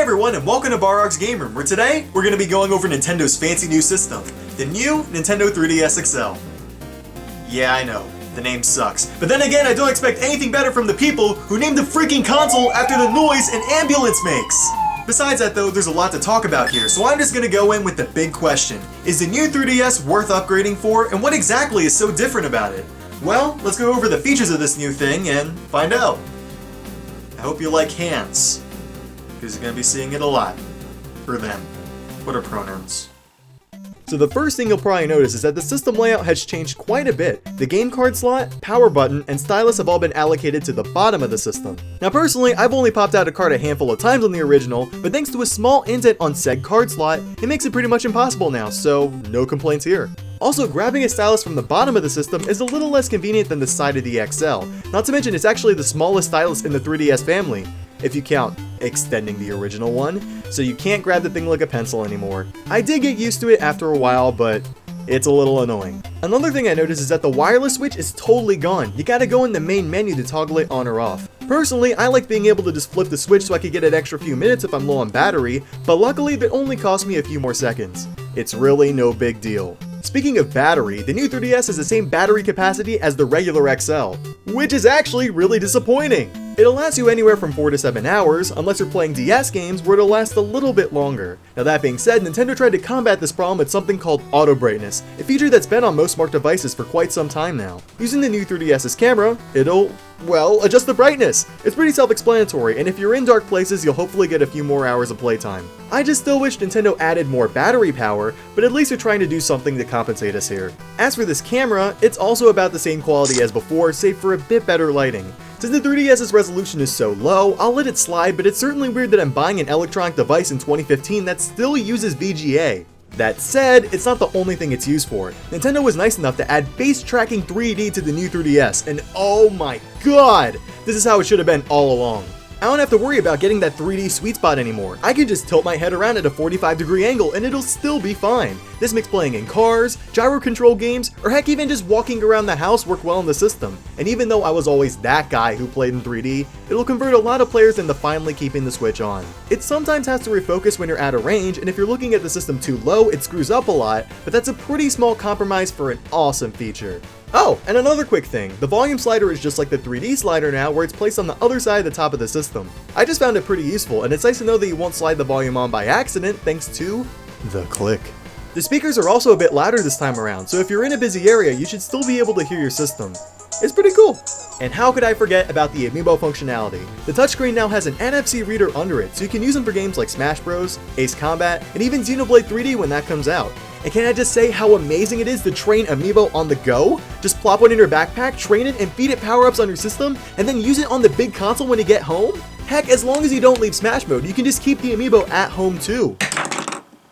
everyone, and welcome to Balrog's Game Room, where today we're going to be going over Nintendo's fancy new system, the new Nintendo 3DS XL. Yeah, I know, the name sucks. But then again, I don't expect anything better from the people who named the freaking console after the noise an ambulance makes. Besides that though, there's a lot to talk about here, so I'm just going to go in with the big question. Is the new 3DS worth upgrading for, and what exactly is so different about it? Well, let's go over the features of this new thing and find out. I hope you like hands, because you're going to be seeing it a lot. Or them. What are pronouns? So the first thing you'll probably notice is that the system layout has changed quite a bit. The game card slot, power button, and stylus have all been allocated to the bottom of the system. Now personally, I've only popped out a card a handful of times on the original, but thanks to a small indent on said card slot, it makes it pretty much impossible now, so no complaints here. Also, grabbing a stylus from the bottom of the system is a little less convenient than the side of the XL. Not to mention, it's actually the smallest stylus in the 3DS family, if you count extending the original one, so you can't grab the thing like a pencil anymore. I did get used to it after a while, but it's a little annoying. Another thing I noticed is that the wireless switch is totally gone. You gotta go in the main menu to toggle it on or off. Personally, I like being able to just flip the switch so I could get an extra few minutes if I'm low on battery, but luckily that only cost me a few more seconds. It's really no big deal. Speaking of battery, the new 3DS has the same battery capacity as the regular XL, which is actually really disappointing. It'll last you anywhere from 4 to 7 hours, unless you're playing DS games where it'll last a little bit longer. Now that being said, Nintendo tried to combat this problem with something called auto brightness, a feature that's been on most smart devices for quite some time now. Using the new 3DS's camera, it'll, well, adjust the brightness. It's pretty self-explanatory, and if you're in dark places, you'll hopefully get a few more hours of playtime. I just still wish Nintendo added more battery power, but at least they're trying to do something to compensate us here. As for this camera, it's also about the same quality as before, save for a bit better lighting. Since the 3DS's resolution is so low, I'll let it slide, but it's certainly weird that I'm buying an electronic device in 2015 that still uses VGA. That said, it's not the only thing it's used for. Nintendo was nice enough to add face tracking 3D to the new 3DS, and oh my god! This is how it should have been all along. I don't have to worry about getting that 3D sweet spot anymore. I can just tilt my head around at a 45-degree angle and it'll still be fine. This makes playing in cars, gyro control games, or heck even just walking around the house work well in the system. And even though I was always that guy who played in 3D, it'll convert a lot of players into finally keeping the Switch on. It sometimes has to refocus when you're out of range, and if you're looking at the system too low, it screws up a lot, but that's a pretty small compromise for an awesome feature. Oh, and another quick thing, the volume slider is just like the 3D slider now, where it's placed on the other side of the top of the system. I just found it pretty useful, and it's nice to know that you won't slide the volume on by accident thanks to the click. The speakers are also a bit louder this time around, so if you're in a busy area, you should still be able to hear your system. It's pretty cool. And how could I forget about the Amiibo functionality? The touchscreen now has an NFC reader under it, so you can use them for games like Smash Bros, Ace Combat, and even Xenoblade 3D when that comes out. And can I just say how amazing it is to train Amiibo on the go? Just plop one in your backpack, train it, and feed it power-ups on your system, and then use it on the big console when you get home? Heck, as long as you don't leave Smash mode, you can just keep the Amiibo at home too.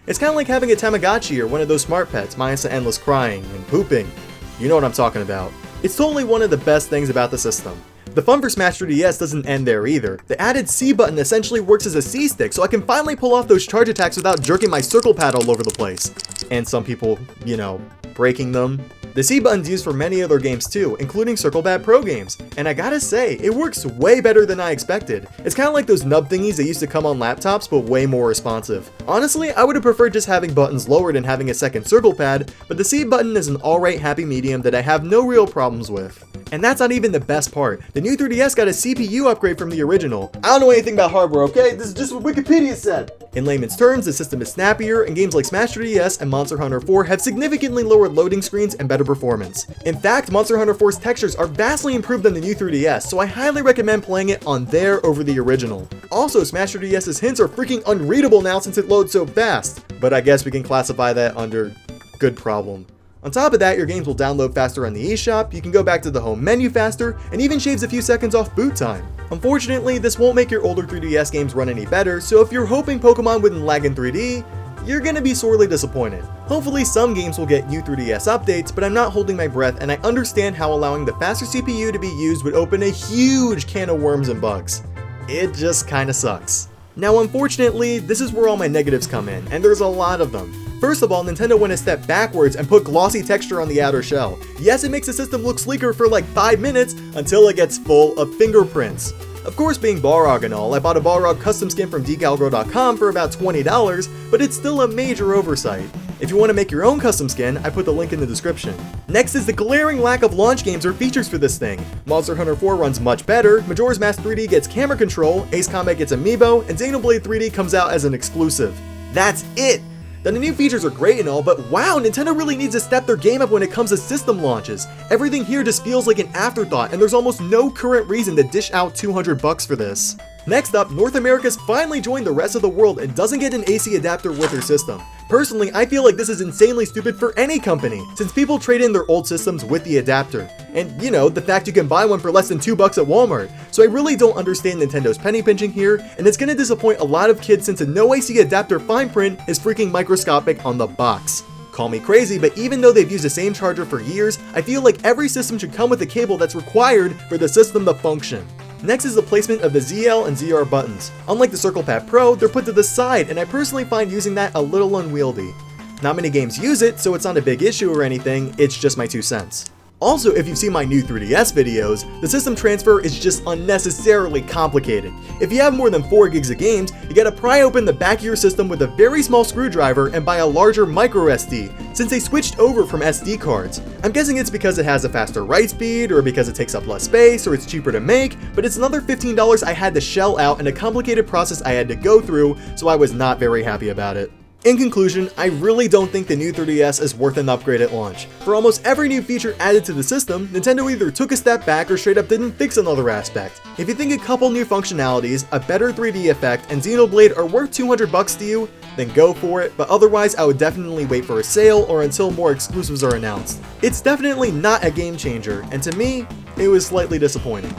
It's kind of like having a Tamagotchi or one of those smart pets, minus the endless crying and pooping. You know what I'm talking about. It's totally one of the best things about the system. The fun for Smash 3DS doesn't end there either. The added C button essentially works as a C stick, so I can finally pull off those charge attacks without jerking my circle pad all over the place. And some people, you know, breaking them. The C button's used for many other games too, including Circle Pad Pro games, and I gotta say, it works way better than I expected. It's kinda like those nub thingies that used to come on laptops, but way more responsive. Honestly, I would have preferred just having buttons lowered and having a second circle pad, but the C button is an alright happy medium that I have no real problems with. And that's not even the best part. The new 3DS got a CPU upgrade from the original. I don't know anything about hardware, okay? This is just what Wikipedia said. In layman's terms, the system is snappier, and games like Smash 3DS and Monster Hunter 4 have significantly lower loading screens and better performance. In fact, Monster Hunter 4's textures are vastly improved on the new 3DS, so I highly recommend playing it on there over the original. Also, Smash 3DS's hints are freaking unreadable now since it loads so fast, but I guess we can classify that under good problem. On top of that, your games will download faster on the eShop, you can go back to the home menu faster, and even shaves a few seconds off boot time. Unfortunately, this won't make your older 3DS games run any better, so if you're hoping Pokemon wouldn't lag in 3D, you're gonna be sorely disappointed. Hopefully some games will get new 3DS updates, but I'm not holding my breath, and I understand how allowing the faster CPU to be used would open a huge can of worms and bugs. It just kinda sucks. Now unfortunately, this is where all my negatives come in, and there's a lot of them. First of all, Nintendo went a step backwards and put glossy texture on the outer shell. Yes, it makes the system look sleeker for like 5 minutes until it gets full of fingerprints. Of course, being Balrog and all, I bought a Balrog custom skin from decalgirl.com for about $20, but it's still a major oversight. If you want to make your own custom skin, I put the link in the description. Next is the glaring lack of launch games or features for this thing. Monster Hunter 4 runs much better, Majora's Mask 3D gets camera control, Ace Combat gets Amiibo, and Xenoblade 3D comes out as an exclusive. That's it! Now the new features are great and all, but wow, Nintendo really needs to step their game up when it comes to system launches. Everything here just feels like an afterthought, and there's almost no current reason to dish out $200 for this. Next up, North America's finally joined the rest of the world and doesn't get an AC adapter with their system. Personally, I feel like this is insanely stupid for any company, since people trade in their old systems with the adapter. And you know, the fact you can buy one for less than $2 at Walmart. So I really don't understand Nintendo's penny pinching here, and it's gonna disappoint a lot of kids since a no AC adapter fine print is freaking microscopic on the box. Call me crazy, but even though they've used the same charger for years, I feel like every system should come with a cable that's required for the system to function. Next is the placement of the ZL and ZR buttons. Unlike the Circle Pad Pro, they're put to the side, and I personally find using that a little unwieldy. Not many games use it, so it's not a big issue or anything, it's just my 2 cents. Also, if you've seen my new 3DS videos, the system transfer is just unnecessarily complicated. If you have more than 4 gigs of games, you gotta pry open the back of your system with a very small screwdriver and buy a larger micro SD, since they switched over from SD cards. I'm guessing it's because it has a faster write speed, or because it takes up less space, or it's cheaper to make, but it's another $15 I had to shell out and a complicated process I had to go through, so I was not very happy about it. In conclusion, I really don't think the new 3DS is worth an upgrade at launch. For almost every new feature added to the system, Nintendo either took a step back or straight up didn't fix another aspect. If you think a couple new functionalities, a better 3D effect, and Xenoblade are worth $200 to you, then go for it, but otherwise I would definitely wait for a sale or until more exclusives are announced. It's definitely not a game changer, and to me, it was slightly disappointing.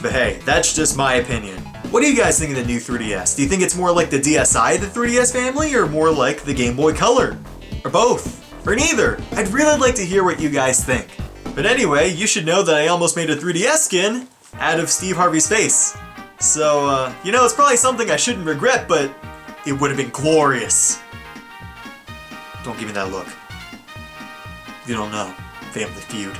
But hey, that's just my opinion. What do you guys think of the new 3DS? Do you think it's more like the DSi of the 3DS family, or more like the Game Boy Color? Or both? Or neither? I'd really like to hear what you guys think. But anyway, you should know that I almost made a 3DS skin out of Steve Harvey's face. So, you know, it's probably something I shouldn't regret, but it would have been glorious. Don't give me that look. You don't know. Family Feud.